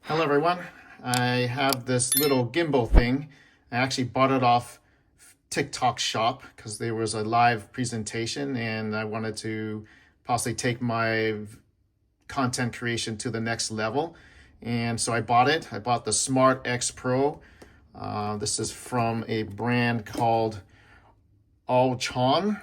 Hello everyone. I have this little gimbal thing. I actually bought it off TikTok shop because there was a live presentation and I wanted to possibly take my content creation to the next level. And so I bought it. I bought the Smart X Pro. This is from a brand called AOCHUAN.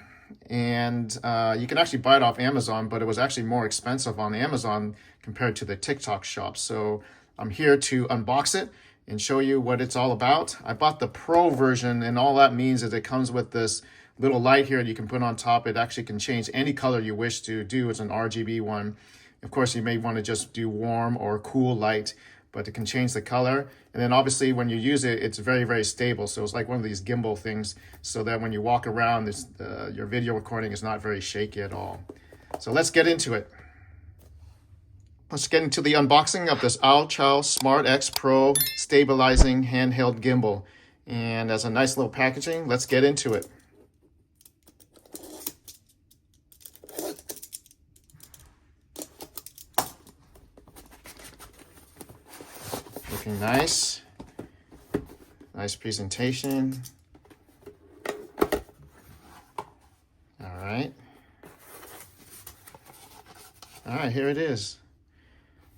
And you can actually buy it off Amazon, but it was actually more expensive on Amazon compared to the TikTok shop. So I'm here to unbox it and show you what it's all about. I bought the Pro version, and all that means is it comes with this little light here that you can put on top. It actually can change any color you wish to do. It's an RGB one. Of course, you may want to just do warm or cool light, but it can change the color. And then obviously when you use it, it's very, very stable. So it's like one of these gimbal things so that when you walk around, your video recording is not very shaky at all. So let's get into it. Let's get into the unboxing of this AOCHUAN Smart X Pro stabilizing handheld gimbal. And as a nice little packaging, let's get into it. Looking nice. Nice presentation. All right. All right, here it is.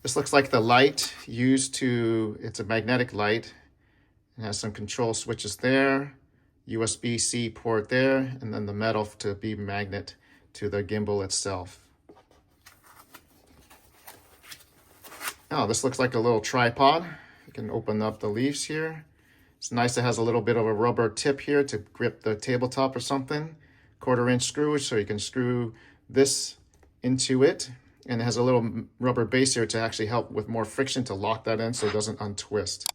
This looks like the light used to, it's a magnetic light. It has some control switches there, USB-C port there, and then the metal to be magnet to the gimbal itself. Oh, this looks like a little tripod. You can open up the leaves here. It's nice it has a little bit of a rubber tip here to grip the tabletop or something. 1/4-inch screw, so you can screw this into it. And it has a little rubber base here to actually help with more friction to lock that in so it doesn't untwist.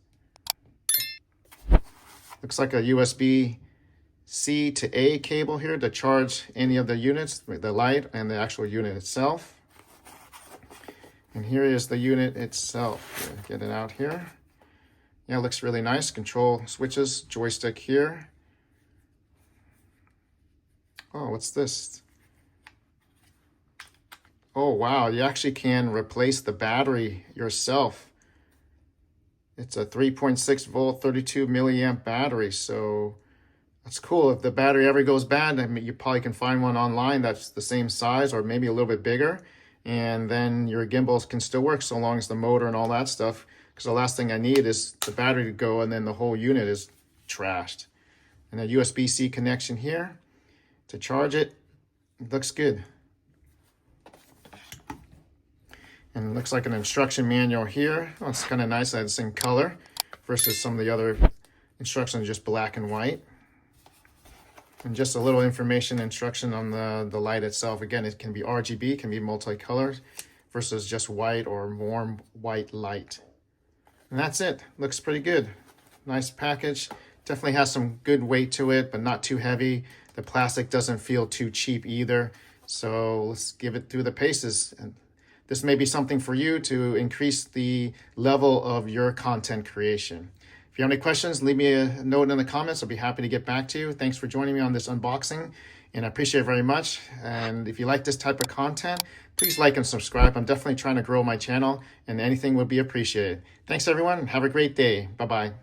Looks like a USB-C to A cable here to charge any of the units, the light and the actual unit itself. And here is the unit itself. Get it out here. Yeah, it looks really nice. Control switches, joystick here. Oh, what's this? Oh, wow, you actually can replace the battery yourself. It's a 3.6 volt, 32 milliamp battery, so that's cool. If the battery ever goes bad, I mean, you probably can find one online that's the same size or maybe a little bit bigger, and then your gimbals can still work so long as the motor and all that stuff, because the last thing I need is the battery to go and then the whole unit is trashed. And a USB-C connection here to charge it. It looks good. And it looks like an instruction manual here. Oh, it's kind of nice that it's in color versus some of the other instructions just black and white. And just a little information instruction on the light itself. Again, it can be RGB, can be multicolored versus just white or warm white light. And that's it. Looks pretty good. Nice package. Definitely has some good weight to it, but not too heavy. The plastic doesn't feel too cheap either. So let's give it through the paces. And this may be something for you to increase the level of your content creation. If you have any questions, leave me a note in the comments. I'll be happy to get back to you. Thanks for joining me on this unboxing, and I appreciate it very much. And if you like this type of content, please like and subscribe. I'm definitely trying to grow my channel, and anything would be appreciated. Thanks, everyone, and have a great day. Bye-bye.